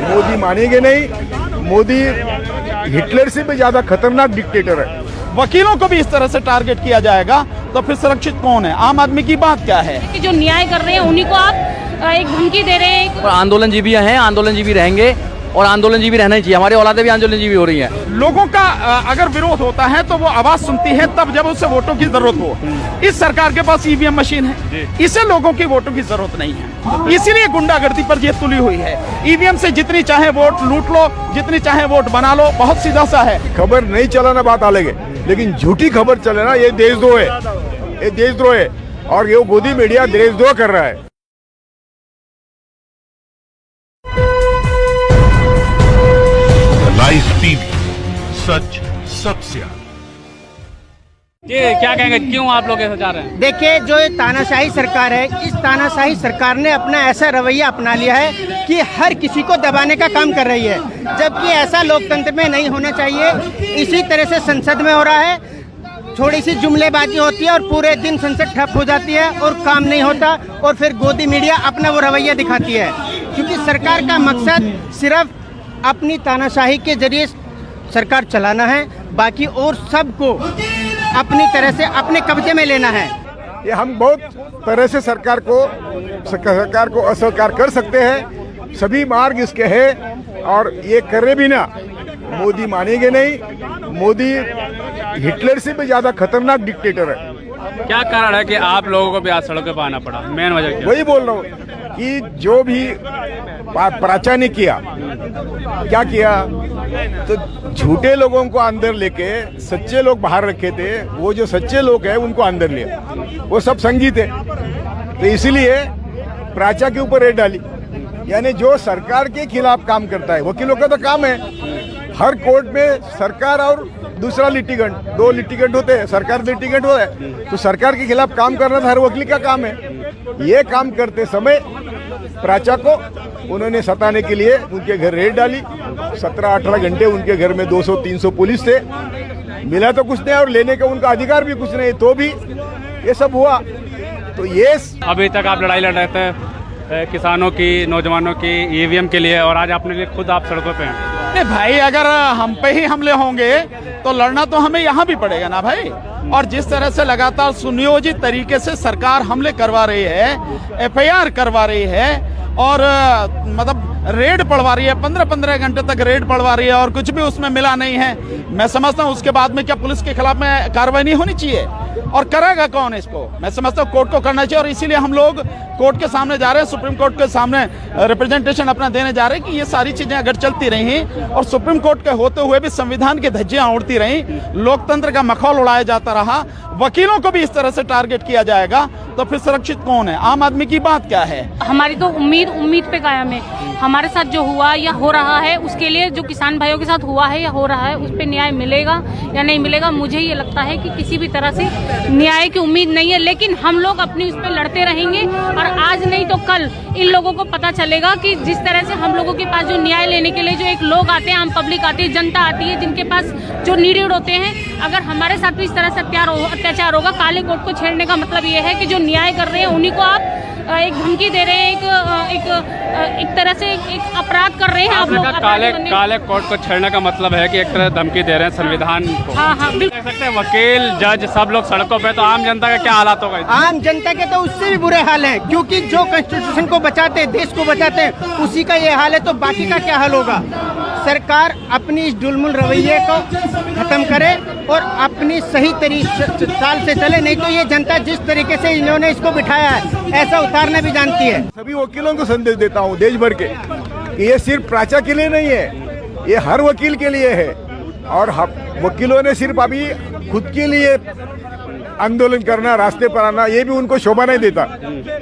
मोदी मानेंगे नहीं। मोदी हिटलर से भी ज्यादा खतरनाक डिक्टेटर है। वकीलों को भी इस तरह से टारगेट किया जाएगा तो फिर सुरक्षित कौन है? आम आदमी की बात क्या है कि जो न्याय कर रहे हैं उन्हीं को आप एक धमकी दे रहे हैं। और आंदोलनजीवी हैं, आंदोलनजीवी रहेंगे और आंदोलनजीवी रहना ही चाहिए। हमारी औलादे भी आंदोलनजीवी हो रही हैं। लोगों का अगर विरोध होता है तो वो आवाज सुनती है तब जब उसे वोटों की जरूरत हो। इस सरकार के पास ईवीएम मशीन है, इसे लोगों की वोटों की जरूरत नहीं है, इसीलिए गुंडागर्दी पर ये तुली हुई है। ईवीएम से जितनी चाहे वोट लूट लो, जितनी चाहे वोट बना लो, बहुत सीधा सा है। खबर नहीं चलाना बात अलग है, लेकिन झूठी खबर चलाना ये देशद्रोह है, ये देशद्रोह है। और ये गोदी मीडिया देशद्रोह कर रहा है। लाइव टीवी, सच सबसे आगे। ये क्या कहेंगे, क्यों आप लोग ऐसा चाह रहे हैं? देखिए, जो ये तानाशाही सरकार है, इस तानाशाही सरकार ने अपना ऐसा रवैया अपना लिया है कि हर किसी को दबाने का काम कर रही है, जबकि ऐसा लोकतंत्र में नहीं होना चाहिए। इसी तरह से संसद में हो रहा है, थोड़ी सी जुमलेबाजी होती है और पूरे दिन संसद ठप हो जाती है और काम नहीं होता, और फिर गोदी मीडिया अपना वो रवैया दिखाती है। क्योंकि सरकार का मकसद सिर्फ अपनी तानाशाही के जरिए सरकार चलाना है, बाकी और सबको अपनी तरह से अपने कब्जे में लेना है। ये हम बहुत तरह से सरकार को अस्वीकार कर सकते हैं, सभी मार्ग इसके हैं, और ये करे भी ना मोदी मानेंगे नहीं। मोदी हिटलर से भी ज्यादा खतरनाक डिक्टेटर है। क्या कारण है कि आप लोगों को भी आज सड़कों पर आना पड़ा? मेन वजह क्या? वही बोल रहा हूँ कि जो भी प्राचा ने किया, क्या किया, तो झूठे लोगों को अंदर लेके सच्चे लोग बाहर रखे थे। वो जो सच्चे लोग हैं उनको अंदर लिया, वो सब संगी थे। तो इसीलिए प्राचा के ऊपर रेड डाली। यानी जो सरकार के खिलाफ काम करता है, वकीलों का तो काम है, हर कोर्ट में सरकार और दूसरा लिटिगेंट, दो लिटिगेंट होते हैं, सरकार लिटिगेंट होता है, तो सरकार के खिलाफ काम करना तो हर वकील का काम है। ये काम करते समय प्राचा को उन्होंने सताने के लिए उनके घर रेड डाली। 17-18 घंटे उनके घर में 200-300 पुलिस थे, मिला तो कुछ नहीं और लेने का उनका अधिकार भी कुछ नहीं, तो भी ये सब हुआ। तो ये अभी तक आप लड़ाई लड़ रहे थे किसानों की, नौजवानों की, ईवीएम के लिए, और आज अपने लिए खुद आप सड़कों पे हैं। नहीं भाई, अगर हम पे ही हमले होंगे तो लड़ना तो हमें यहाँ भी पड़ेगा ना भाई। और जिस तरह से लगातार सुनियोजित तरीके से सरकार हमले करवा रही है, एफआईआर करवा रही है और मतलब रेड पड़वा रही है, 15-15 घंटे तक रेड पड़वा रही है और कुछ भी उसमें मिला नहीं है, मैं समझता हूँ उसके बाद में क्या पुलिस के खिलाफ में कार्रवाई नहीं होनी चाहिए? और करेगा कौन इसको? मैं समझता हूँ कोर्ट को करना चाहिए। और इसीलिए हम लोग कोर्ट के सामने जा रहे हैं, सुप्रीम कोर्ट के सामने रिप्रेजेंटेशन अपना देने जा रहे हैं कि ये सारी चीजें अगर चलती रही और सुप्रीम कोर्ट के होते हुए भी संविधान की धज्जियां उड़ती रही, लोकतंत्र का मखौल उड़ाया जाता रहा, वकीलों को भी इस तरह से टारगेट किया जाएगा तो फिर सुरक्षित कौन है? आम आदमी की बात क्या है? हमारी तो उम्मीद पे कायम है। हमारे साथ जो हुआ या हो रहा है, उसके लिए जो किसान भाइयों के साथ हुआ है या हो रहा है, उस पे न्याय मिलेगा या नहीं मिलेगा, मुझे ये लगता है कि किसी भी तरह से न्याय की उम्मीद नहीं है। लेकिन हम लोग अपनी उस पे लड़ते रहेंगे और आज नहीं तो कल इन लोगों को पता चलेगा कि जिस तरह से हम लोगों के पास जो न्याय लेने के लिए जो एक लोग आते हैं, आम पब्लिक आती है, जनता आती है, जिनके पास जो नीडेड होते हैं, अगर हमारे साथ भी इस तरह से अत्याचार होगा, काले कोर्ट को छेड़ने का मतलब ये है कि जो न्याय कर रहे हैं उन्हीं को आप एक धमकी दे रहे हैं, एक तरह से एक अपराध कर रहे हैं आप लोग। काले कोर्ट को छेड़ने का मतलब है कि एक तरह धमकी दे रहे हैं संविधान को। हाँ, देख सकते हैं वकील, जज, सब लोग सड़कों पे, तो आम जनता का क्या हालात होगा? आम जनता के तो उससे भी बुरे हाल है, क्योंकि जो कॉन्स्टिट्यूशन को बचाते हैं, देश को बचाते हैं, उसी का ये हाल है, तो बाकी का क्या हाल होगा? सरकार अपनी इस डुलमुल रवैये को खत्म करे और अपनी सही चाल से चले, नहीं तो ये जनता जिस तरीके से इन्होंने इसको बिठाया है, ऐसा उतारना भी जानती है। सभी वकीलों को संदेश देता हूँ देश भर के कि ये सिर्फ प्राचा के लिए नहीं है, ये हर वकील के लिए है। और वकीलों ने सिर्फ अभी खुद के लिए आंदोलन करना, रास्ते पर आना, ये भी उनको शोभा नहीं देता।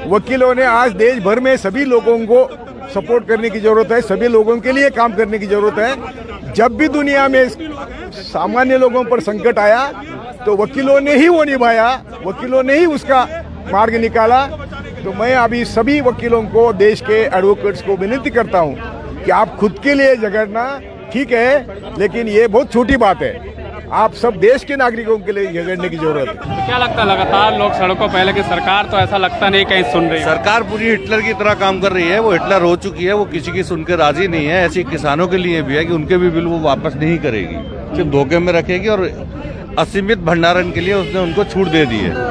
वकीलों ने आज देश भर में सभी लोगों को सपोर्ट करने की जरूरत है, सभी लोगों के लिए काम करने की जरूरत है। जब भी दुनिया में सामान्य लोगों पर संकट आया तो वकीलों ने ही वो निभाया, वकीलों ने ही उसका मार्ग निकाला। तो मैं अभी सभी वकीलों को, देश के एडवोकेट्स को विनती करता हूं कि आप खुद के लिए झगड़ना ठीक है, लेकिन ये बहुत छोटी बात है। आप सब देश के नागरिकों के लिए झगड़ने की जरूरत है। तो क्या लगता है लगातार लोग सड़कों पहले की सरकार तो ऐसा लगता नहीं कहीं सुन रही है। सरकार पूरी हिटलर की तरह काम कर रही है, वो हिटलर हो चुकी है, वो किसी की सुनकर राजी नहीं है। ऐसी किसानों के लिए भी है कि उनके भी बिल वो वापस नहीं करेगी, सिर्फ धोखे में रखेगी और असीमित भंडारण के लिए उसने उनको छूट दे दी है।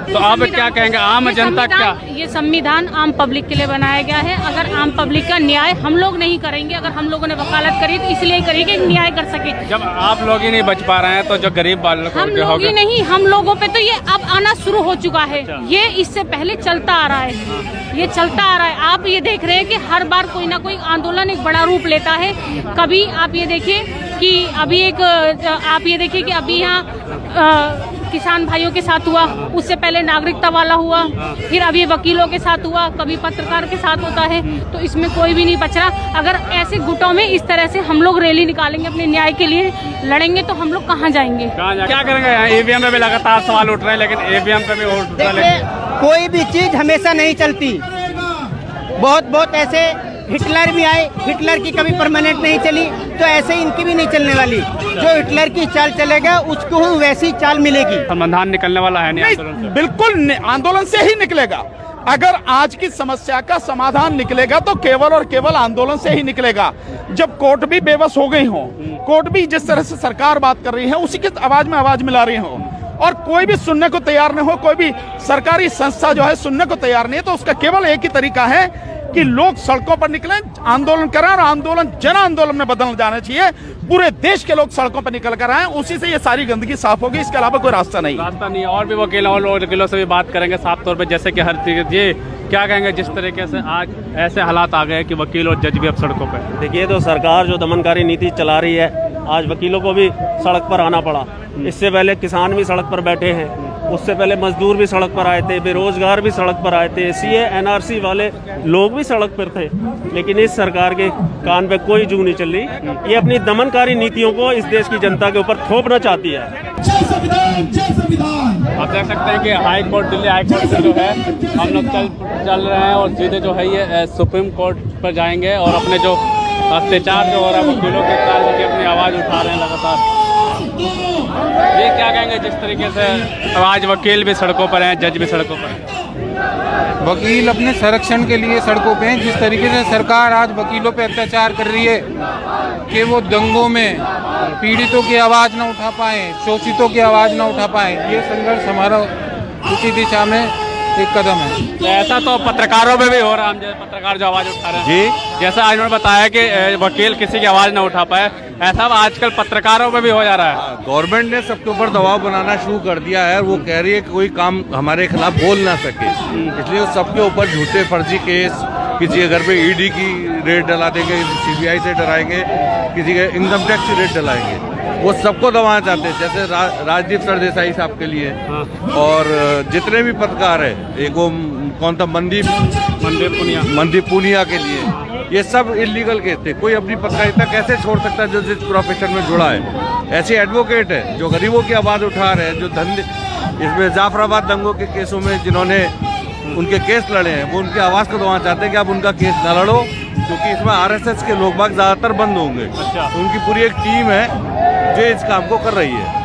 तो आप क्या कहेंगे आम जनता क्या? ये संविधान आम पब्लिक के लिए बनाया गया है। अगर आम पब्लिक का न्याय हम लोग नहीं करेंगे, अगर हम लोगों ने वकालत करी तो इसलिए करेंगे कि न्याय कर सके। जब आप लोग ही नहीं बच पा रहे हैं तो जो गरीब बालक हम लोग ही नहीं, हम लोगों पे तो ये अब आना शुरू हो चुका है। ये इससे पहले चलता आ रहा है, ये चलता आ रहा है। आप ये देख रहे हैं कि हर बार कोई ना कोई आंदोलन एक बड़ा रूप लेता है। कभी आप ये देखिए कि अभी यहाँ किसान भाइयों के साथ हुआ, उससे पहले नागरिकता वाला हुआ, फिर अभी वकीलों के साथ हुआ, कभी पत्रकार के साथ होता है। तो इसमें कोई भी नहीं बच रहा। अगर ऐसे गुटों में इस तरह से हम लोग रैली निकालेंगे, अपने न्याय के लिए लड़ेंगे, तो हम लोग कहाँ जाएंगे? क्या करेंगे? यहाँ ईवीएम पे भी लगातार सवाल उठ रहे हैं, लेकिन ईवीएम पे भी उठ रहे हैं। कोई भी चीज हमेशा नहीं चलती। बहुत ऐसे हिटलर भी आए, हिटलर की कभी परमानेंट नहीं चली, तो ऐसे इनकी भी नहीं चलने वाली। जो हिटलर की चाल चलेगा उसको वैसी चाल मिलेगी। समाधान निकलने वाला है नहीं आंदोलन से? बिल्कुल आंदोलन से ही निकलेगा। अगर आज की समस्या का समाधान निकलेगा तो केवल और केवल आंदोलन से ही निकलेगा। जब कोर्ट भी बेबस हो गई हो, कोर्ट भी जिस तरह से सरकार बात कर रही है उसी की आवाज में आवाज मिला रही हो, और कोई भी सुनने को तैयार नहीं हो, कोई भी सरकारी संस्था जो है सुनने को तैयार नहीं है, तो उसका केवल एक ही तरीका है कि लोग सड़कों पर निकलें, आंदोलन करें, और आंदोलन जन आंदोलन में बदल जाना चाहिए। पूरे देश के लोग सड़कों पर निकल कर आए, उसी से ये सारी गंदगी साफ होगी। इसके अलावा कोई रास्ता नहीं है। और भी वकीलों से भी बात करेंगे साफ तौर पे, जैसे कि हर चीज ये क्या कहेंगे जिस तरीके से आज ऐसे हालात आ गए कि वकील और जज भी अब सड़कों पर। देखिए, तो सरकार जो दमनकारी नीति चला रही है, आज वकीलों को भी सड़क पर आना पड़ा। इससे पहले किसान भी सड़क पर बैठे हैं, उससे पहले मजदूर भी सड़क पर आए थे, बेरोजगार भी सड़क पर आए थे, सीए एनआरसी वाले लोग भी सड़क पर थे। लेकिन इस सरकार के कान पे कोई जू नहीं चल रही। ये अपनी दमनकारी नीतियों को इस देश की जनता के ऊपर थोपना चाहती है। आप देख सकते हैं कि high court, Delhi high court से जो है हम लोग चल रहे हैं, और सीधे जो है ये सुप्रीम कोर्ट पर जाएंगे और अपने जो अत्याचार जो हो रहा है वकीलों के कारण की अपनी आवाज़ उठा रहे हैं लगातार। ये क्या कहेंगे जिस तरीके से आज वकील भी सड़कों पर हैं, जज भी सड़कों पर हैं? वकील अपने संरक्षण के लिए सड़कों पे हैं। जिस तरीके से सरकार आज वकीलों पे अत्याचार कर रही है कि वो दंगों में पीड़ितों की आवाज़ न उठा पाएं, शोषितों की आवाज़ न उठा पाएं, ये संघर्ष हमारा उसी दिशा में एक कदम है। तो ऐसा तो पत्रकारों पे भी हो रहा है, पत्रकार जो आवाज़ उठा रहे हैं जी, जैसा आज उन्होंने बताया कि वकील किसी की आवाज़ न उठा पाए, ऐसा आजकल पत्रकारों पे भी हो जा रहा है। गवर्नमेंट ने सबके ऊपर दबाव बनाना शुरू कर दिया है। वो कह रही है कि कोई काम हमारे खिलाफ बोल ना सके, इसलिए सबके ऊपर झूठे फर्जी केस, किसी के घर पे ईडी की रेड डला देंगे, सीबीआई से डराएंगे, किसी के इनकम टैक्स की रेड डलाएंगे। वो सबको दबाना चाहते हैं, जैसे राजदीप सरदेसाई साहब के लिए और जितने भी पत्रकार है, एक वो कौन था मनदीप पुनिया के लिए, ये सब इलीगल केस थे। कोई अपनी पत्रकारिता कैसे छोड़ सकता है जो जिस प्रोफेशन में जुड़ा है? ऐसे एडवोकेट है जो गरीबों की आवाज़ उठा रहे हैं, जो धंधे इसमें जाफराबाद दंगों के केसों में जिन्होंने उनके केस लड़े हैं, वो उनकी आवाज़ को दबाना चाहते हैं कि आप उनका केस न लड़ो, क्योंकि इसमें आरएसएस के लोग बाग ज़्यादातर बंद होंगे। तो उनकी पूरी एक टीम है जो इस काम को कर रही है।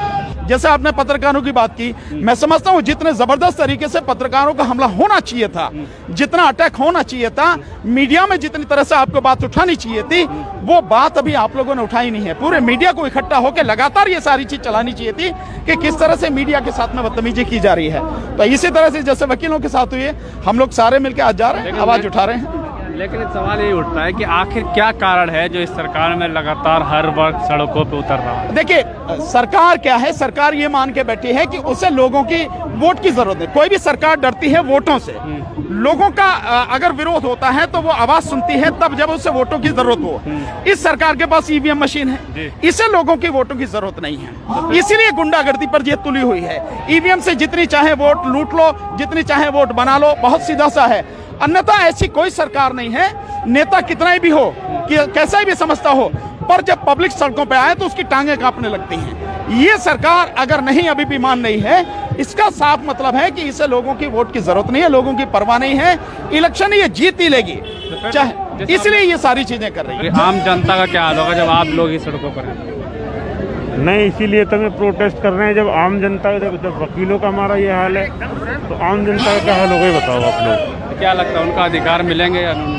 जैसे आपने पत्रकारों की बात की, मैं समझता हूँ जितने जबरदस्त तरीके से पत्रकारों का हमला होना चाहिए था, जितना अटैक होना चाहिए था, मीडिया में जितनी तरह से आपको बात उठानी चाहिए थी, वो बात अभी आप लोगों ने उठाई नहीं है। पूरे मीडिया को इकट्ठा होकर लगातार ये सारी चीज चलानी चाहिए थी कि किस तरह से मीडिया के साथ में बदतमीजी की जा रही है। तो इसी तरह से जैसे वकीलों के साथ हुई है, हम लोग सारे मिलकर आज जा रहे हैं, आवाज उठा रहे हैं। लेकिन एक सवाल ये उठता है कि आखिर क्या कारण है जो इस सरकार में लगातार हर वक्त सड़कों पे उतर रहा है? देखिए, सरकार क्या है, सरकार ये मान के बैठी है कि उसे लोगों की वोट की जरूरत है। कोई भी सरकार डरती है वोटों से। लोगों का अगर विरोध होता है तो वो आवाज सुनती है तब जब उसे वोटों की जरूरत हो। इस सरकार के पास ईवीएम मशीन है, इसे लोगों की वोटों की जरूरत नहीं है, इसीलिए गुंडागर्दी पर ये तुली हुई है। ईवीएम से जितनी चाहे वोट लूट लो, जितनी चाहे वोट बना लो, बहुत सीधा सा है। अन्यथा ऐसी कोई सरकार नहीं है, नेता कितना ही भी हो, कि कैसा ही भी समझता हो, पर जब पब्लिक सड़कों पे आए तो उसकी टांगें कांपने लगती हैं। ये सरकार अगर नहीं अभी भी मान नहीं है, इसका साफ मतलब है कि इसे लोगों की वोट की जरूरत नहीं है, लोगों की परवाह नहीं है। इलेक्शन ये जीत ही लेगी, चाहे इसलिए ये सारी चीजें कर रही है। आम जनता का क्या हाल होगा जब आप लोग ही सड़कों पर हैं? नहीं, इसीलिए तो मैं प्रोटेस्ट कर रहे हैं। जब आम जनता, जब वकीलों का हमारा ये हाल है तो आम जनता का क्या हाल होगा, बताओ आप लोग। क्या लगता है उनका अधिकार मिलेंगे या नहीं?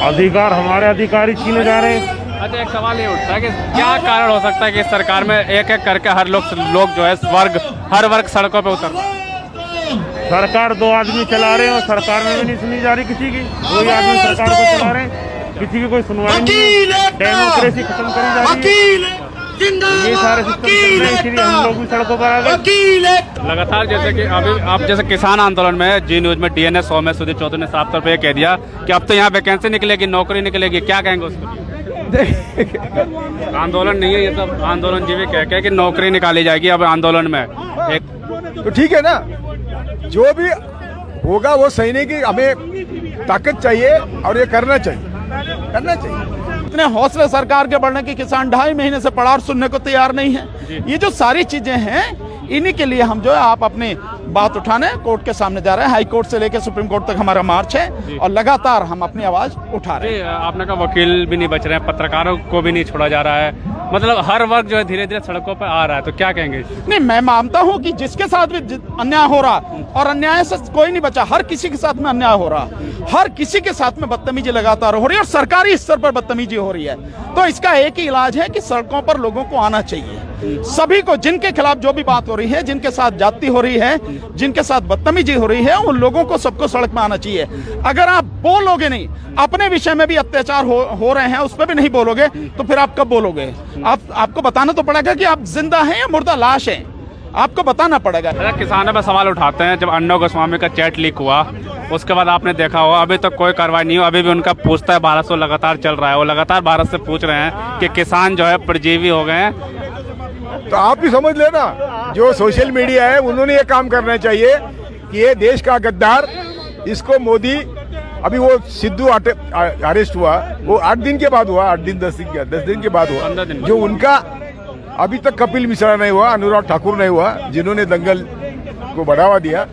अधिकार, हमारे अधिकार ही छीने जा रहे हैं। अच्छा, एक सवाल ये उठता है कि क्या कारण हो सकता है कि इस सरकार में एक एक करके हर लोग जो है हर वर्ग सड़कों पे उतर रहा है? सरकार 2 आदमी चला रहे हैं और सरकार में भी नहीं सुनी जा रही किसी की। 2 ही आदमी सरकार को चला रहे हैं, किसी की कोई सुनवाई नहीं है, डेमोक्रेसी खत्म करी जा रही है। ये सारे सिस्टम चल रहे हैं, इसलिए हम लोग भी सड़कों पर आ गए लगातार। जैसे कि अभी आप जैसे किसान आंदोलन में जी न्यूज में DNS शो में सुदीप चौधरी ने साफ तौर पर कह दिया कि अब तो यहाँ वैकेंसी निकलेगी, नौकरी निकलेगी, क्या कहेंगे उसको? आंदोलन नहीं है ये सब, आंदोलन जीवी कह कि नौकरी निकाली जाएगी अब आंदोलन में एक। तो ठीक है ना, जो भी होगा वो सहने की हमें ताकत चाहिए और ये करना चाहिए। इतने हौसले सरकार के बढ़ने की किसान 2.5 महीने से पड़ा और सुनने को तैयार नहीं है। ये जो सारी चीजें हैं, इन्हीं के लिए हम जो है आप अपनी बात उठाने कोर्ट के सामने जा रहे हैं। हाई कोर्ट से लेकर सुप्रीम कोर्ट तक हमारा मार्च है और लगातार हम अपनी आवाज उठा रहे हैं। आपने कहा वकील भी नहीं बच रहे हैं, पत्रकारों को भी नहीं छोड़ा जा रहा है, मतलब हर वर्ग जो है धीरे धीरे सड़कों पर आ रहा है, तो क्या कहेंगे? नहीं, मैं मानता हूं कि जिसके साथ भी अन्याय हो रहा और अन्याय से कोई नहीं बचा, हर किसी के साथ में अन्याय हो रहा, हर किसी के साथ में बदतमीजी लगातार हो रही है और सरकारी स्तर पर बदतमीजी हो रही है। तो इसका एक ही इलाज है कि सड़कों पर लोगों को आना चाहिए, सभी को, जिनके खिलाफ जो भी बात हो रही है, जिनके साथ जाति हो रही है, जिनके साथ बदतमीजी हो रही है, उन लोगों को सबको सड़क में आना चाहिए। अगर आप बोलोगे नहीं, अपने विषय में भी अत्याचार हो रहे हैं उस पर भी नहीं बोलोगे, तो फिर आप कब बोलोगे? आपको बताना तो पड़ेगा कि आप जिंदा हैं या मुर्दा लाश हैं, आपको बताना पड़ेगा। किसानों पर सवाल उठाते हैं, जब अर्णव गोस्वामी का चैट लीक हुआ उसके बाद आपने देखा हो अभी तक कोई कार्रवाई नहीं हुई, अभी भी उनका पूछता है भारत से लगातार चल रहा है, वो लगातार भारत से पूछ रहे हैं कि किसान जो है परजीवी हो गए हैं। तो आप भी समझ लेना, जो सोशल मीडिया है उन्होंने ये काम करना चाहिए कि ये देश का गद्दार, इसको मोदी, अभी वो सिद्धू अरेस्ट हुआ, वो 8 दिन के बाद हुआ, 8 दिन 10 दिन के बाद हुआ, जो उनका अभी तक कपिल मिश्रा नहीं हुआ, अनुराग ठाकुर नहीं हुआ, जिन्होंने दंगल को बढ़ावा दिया।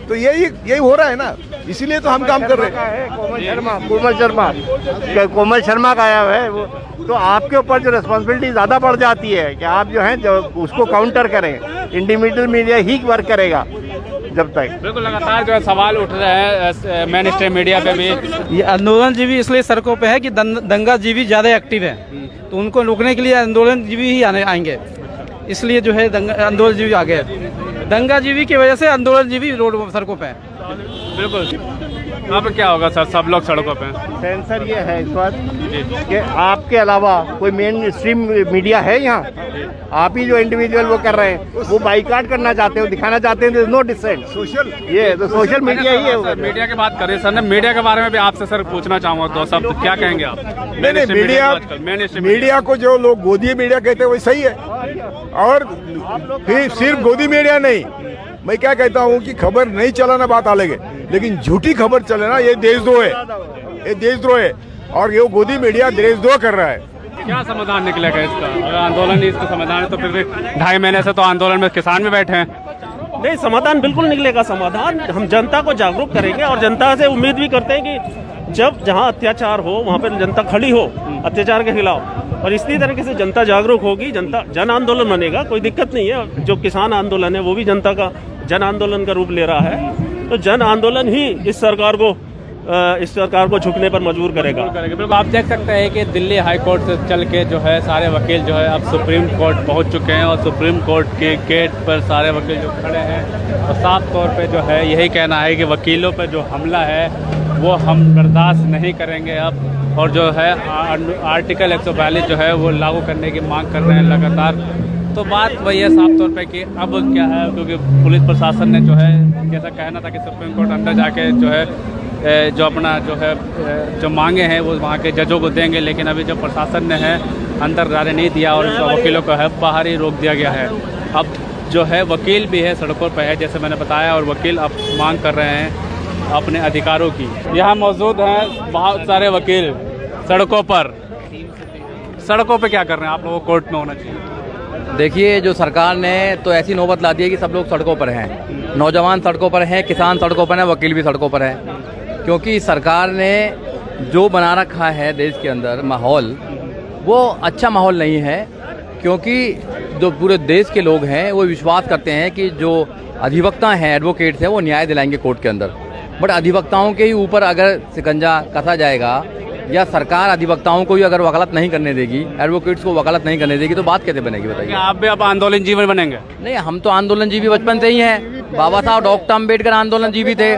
तो यही हो रहा है ना, इसीलिए तो हम काम कर रहे हैं। कोमल शर्मा का आया है वो, तो आपके ऊपर जो रिस्पॉन्सिबिलिटी ज्यादा बढ़ जाती है कि आप जो है जो उसको काउंटर करें। इंडिविजुअल मीडिया ही वर्क करेगा जब तक। बिल्कुल, लगातार जो है सवाल उठ रहे हैं मेन स्ट्रीम मीडिया पे भी। ये आंदोलन जीवी इसलिए सड़कों पे है कि दंगा जीवी ज्यादा एक्टिव है, तो उनको रोकने के लिए आंदोलन जीवी ही आएंगे, इसलिए जो है आंदोलन जीवी आ गए। दंगा जीवी की वजह से आंदोलन जीवी रोड सड़कों पे है। बिल्कुल, अब क्या होगा सर, सब लोग सड़कों पे? सेंसर ये है इस वक्त कि आपके अलावा कोई मेन स्ट्रीम मीडिया है यहाँ, आप ही जो इंडिविजुअल वो कर रहे हैं, वो बाइकाट करना चाहते हो, दिखाना चाहते हैं नो डिसेंट सोशल, ये तो सोशल मीडिया ही है। मीडिया की बात करें सर ने, मीडिया के बारे में भी आपसे सर पूछना चाहूंगा 2 शब्द, क्या कहेंगे आप? नहीं, मीडिया को जो लोग गोदी मीडिया कहते हैं वही सही है, और फिर सिर्फ गोदी मीडिया नहीं, मैं क्या कहता हूँ कि खबर नहीं चलाना बात अलग है, लेकिन झूठी खबर चलाना ये देशद्रोह है, ये देशद्रोह है, और ये गोदी मीडिया देशद्रोह कर रहा है। क्या समाधान निकलेगा इसका? अगर आंदोलन ही इसका समाधान है तो फिर 2.5 महीने से तो आंदोलन में किसान भी बैठे हैं। नहीं, समाधान बिल्कुल निकलेगा। समाधान हम जनता को जागरूक करेंगे और जनता से उम्मीद भी करते हैं कि जब जहाँ अत्याचार हो वहाँ पर जनता खड़ी हो अत्याचार के खिलाफ, और इसी तरीके से जनता जागरूक होगी, जनता जन आंदोलन बनेगा, कोई दिक्कत नहीं है। जो किसान आंदोलन है वो भी जनता का जन आंदोलन का रूप ले रहा है, तो जन आंदोलन ही इस सरकार को झुकने पर मजबूर करेगा। आप देख सकते हैं कि दिल्ली हाई कोर्ट से चल के जो है सारे वकील जो है अब सुप्रीम कोर्ट पहुंच चुके हैं, और सुप्रीम कोर्ट के गेट पर सारे वकील जो खड़े हैं, और साफ तौर पे जो है यही कहना है कि वकीलों पर जो हमला है वो हम बर्दाश्त नहीं करेंगे अब, और जो है आर्टिकल 142 जो है वो लागू करने की मांग कर रहे हैं लगातार। तो बात वही है साफ तौर पे कि अब क्या है, क्योंकि पुलिस प्रशासन ने जो है कैसा कहना था कि सुप्रीम कोर्ट अंदर जाके जो है जो अपना जो है जो मांगे हैं वो वहाँ के जजों को देंगे, लेकिन अभी जो प्रशासन ने है अंदर जाने नहीं दिया और वकीलों को है बाहर ही रोक दिया गया है। अब जो है वकील भी है सड़कों पर है, जैसे मैंने बताया, और वकील अब मांग कर रहे हैं अपने अधिकारों की। यहाँ मौजूद हैं बहुत सारे वकील सड़कों पर क्या कर रहे हैं? आप लोगों को कोर्ट में होना चाहिए। देखिए, जो सरकार ने तो ऐसी नौबत ला दी है कि सब लोग सड़कों पर हैं, नौजवान सड़कों पर हैं, किसान सड़कों पर हैं, वकील भी सड़कों पर हैं, क्योंकि सरकार ने जो बना रखा है देश के अंदर माहौल, वो अच्छा माहौल नहीं है। क्योंकि जो पूरे देश के लोग हैं वो विश्वास करते हैं कि जो अधिवक्ता हैं, एडवोकेट्स हैं, वो न्याय दिलाएंगे कोर्ट के अंदर। बट अधिवक्ताओं के ही ऊपर अगर शिकंजा कसा जाएगा या सरकार अधिवक्ताओं को ही अगर वकालत नहीं करने देगी, एडवोकेट्स को वकालत नहीं करने देगी, तो बात कैसे बनेगी बताइए? आप भी अब आंदोलन जीवी बनेंगे? नहीं, हम तो आंदोलन जीवी बचपन से ही हैं। बाबा साहब डॉक्टर अम्बेडकर आंदोलन जीवी थे,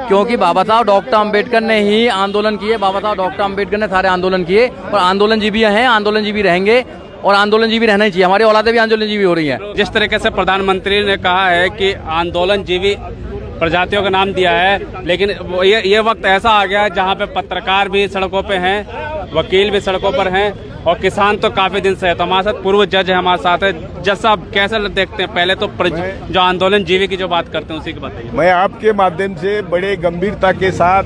क्योंकि बाबा साहब डॉक्टर अम्बेडकर ने ही आंदोलन किए। बाबा साहब डॉक्टर अम्बेडकर ने सारे आंदोलन किए और आंदोलन जीवी हैं, आंदोलन जीवी रहेंगे और आंदोलन जीवी रहना ही चाहिए। हमारी औलादें भी आंदोलन जीवी हो रही हैं। जिस तरीके से प्रधानमंत्री ने कहा है कि आंदोलन जीवी प्रजातियों का नाम दिया है, लेकिन ये वक्त ऐसा आ गया है जहाँ पे पत्रकार भी सड़कों पे हैं, वकील भी सड़कों पर हैं और किसान तो काफी दिन से है। तो हमारे साथ पूर्व जज है, हमारे साथ है। जज साहब, कैसे देखते हैं? पहले तो जो आंदोलन जीवी की जो बात करते हैं उसी की बताइए। मैं आपके माध्यम से बड़े गंभीरता के साथ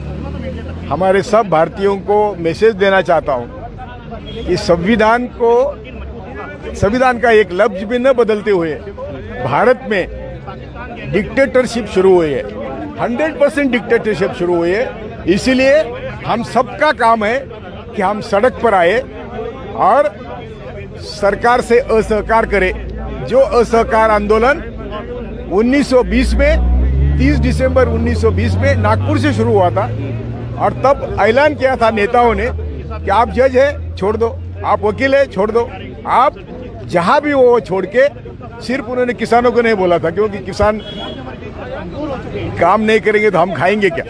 हमारे सब भारतीयों को मैसेज देना चाहता हूँ कि संविधान का एक लफ्ज भी न बदलते हुए भारत में डिक्टेटरशिप शुरू हुई है। 100% डिक्टेटरशिप शुरू हुई है। इसीलिए हम सबका काम है कि हम सड़क पर आए और सरकार से असहकार करें। जो असहकार आंदोलन 1920 में 30 दिसंबर 1920 में नागपुर से शुरू हुआ था और तब ऐलान किया था नेताओं ने कि आप जज है छोड़ दो, आप वकील है छोड़ दो, आप जहां भी वो छोड़ के। सिर्फ उन्होंने किसानों को नहीं बोला था, क्योंकि किसान काम नहीं करेंगे तो हम खाएंगे क्या।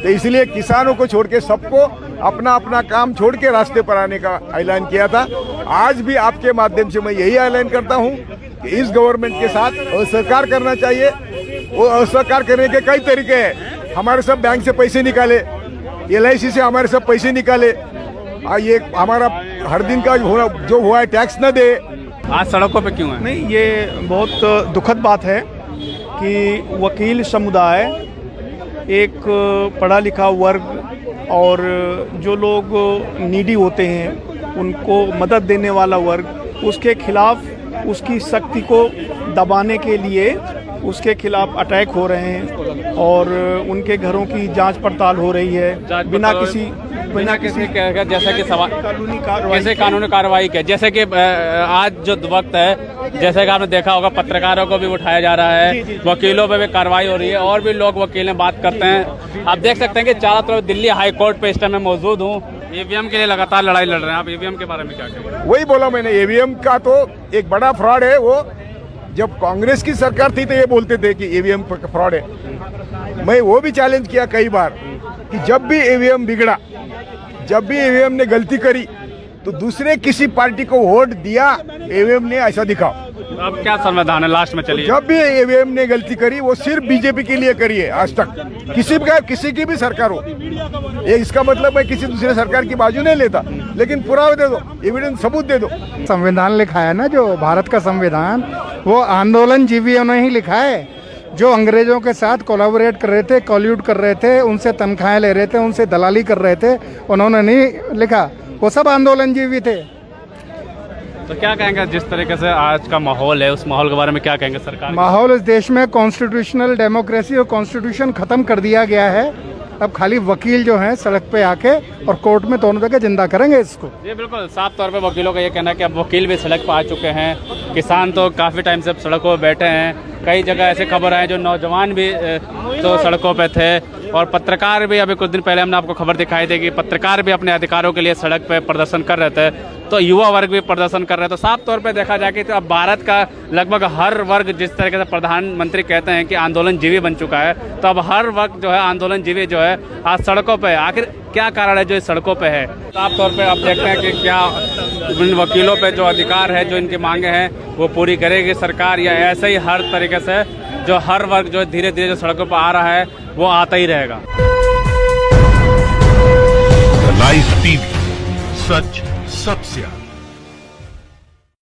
तो इसलिए किसानों को छोड़ के सबको अपना अपना काम छोड़ के रास्ते पर आने का ऐलान किया था। आज भी आपके माध्यम से मैं यही ऐलान करता हूं कि इस गवर्नमेंट के साथ असहकार करना चाहिए। वो असहकार करने के कई तरीके हैं। हमारे सब बैंक से पैसे निकाले, LIC से हमारे सब पैसे निकाले, ये हमारा हर दिन का जो हुआ है टैक्स न दे। आज सड़कों पे क्यों है? नहीं, ये बहुत दुखद बात है कि वकील समुदाय, एक पढ़ा लिखा वर्ग और जो लोग नीडी होते हैं उनको मदद देने वाला वर्ग, उसके खिलाफ उसकी शक्ति को दबाने के लिए उसके खिलाफ अटैक हो रहे हैं और उनके घरों की जांच पड़ताल हो रही है बिना किसी जैसे कि कानूनी कार्रवाई के। जैसे कि आज जो वक्त है, जैसे कि आपने देखा होगा, पत्रकारों को भी उठाया जा रहा है, वकीलों पे भी कार्रवाई हो रही है और भी लोग वकीलें बात करते हैं। आप देख सकते हैं कि चारों तरफ दिल्ली हाई कोर्ट पे इस टाइम मैं मौजूद हूँ। EVM के लिए लगातार लड़ाई लड़ रहे हैं। आप EVM के बारे में क्या कहेंगे? वही बोला मैंने, EVM का तो एक बड़ा फ्रॉड है। वो जब कांग्रेस की सरकार थी तो ये बोलते थे कि EVM फ्रॉड है। मैं वो भी चैलेंज किया कई बार कि जब भी EVM बिगड़ा, जब भी EVM ने गलती करी तो दूसरे किसी पार्टी को वोट दिया, EVM ने ऐसा दिखाओ। अब क्या संविधान है लास्ट में? चलिए, जब भी EVM ने गलती करी वो सिर्फ बीजेपी के लिए करी है आज तक। किसी की भी सरकार हो, ये इसका मतलब मैं किसी दूसरे सरकार की बाजू नहीं लेता, लेकिन पुरावे दे दो, एविडेंस सबूत दे दो। संविधान लिखा है ना, जो भारत का संविधान, वो आंदोलन जीवियों ने ही लिखा है। जो अंग्रेजों के साथ कोलैबोरेट कर रहे थे, कॉल्यूट कर रहे थे, उनसे तनख्वाहें ले रहे थे, उनसे दलाली कर रहे थे, उन्होंने नहीं लिखा। वो सब आंदोलन जीवी थे। तो क्या कहेंगे जिस तरीके से आज का माहौल है, उस माहौल के बारे में क्या कहेंगे? सरकार माहौल इस देश में कॉन्स्टिट्यूशनल डेमोक्रेसी और कॉन्स्टिट्यूशन खत्म कर दिया गया है। अब खाली वकील जो हैं सड़क पे आके और कोर्ट में दोनों जगह जिंदा करेंगे इसको। जी बिल्कुल, साफ तौर पे वकीलों का ये कहना है कि अब वकील भी सड़क पर आ चुके हैं। किसान तो काफ़ी टाइम से सड़कों पर बैठे हैं। कई जगह ऐसे खबर आए जो नौजवान भी तो सड़कों पे थे और पत्रकार भी। अभी कुछ दिन पहले हमने आपको खबर दिखाई थी कि पत्रकार भी अपने अधिकारों के लिए सड़क पे प्रदर्शन कर रहे थे, तो युवा वर्ग भी प्रदर्शन कर रहे थे। तो साफ तौर पे देखा जाए कि तो अब भारत का लगभग हर वर्ग, जिस तरीके से प्रधानमंत्री कहते हैं कि आंदोलन जीवी बन चुका है, तो अब हर वर्ग जो है आंदोलन जीवी जो है आज सड़कों पर है। आखिर क्या कारण है जो इस सड़कों पर है? साफ तौर पर आप देखते हैं कि क्या इन वकीलों पर जो अधिकार है, जो इनकी मांगे हैं, वो पूरी करेगी सरकार, या ऐसे ही हर तरीके से जो हर वर्ग जो धीरे धीरे जो सड़कों पर आ रहा है वो आता ही रहेगा? लाइव टीवी, सच सबसे आगे।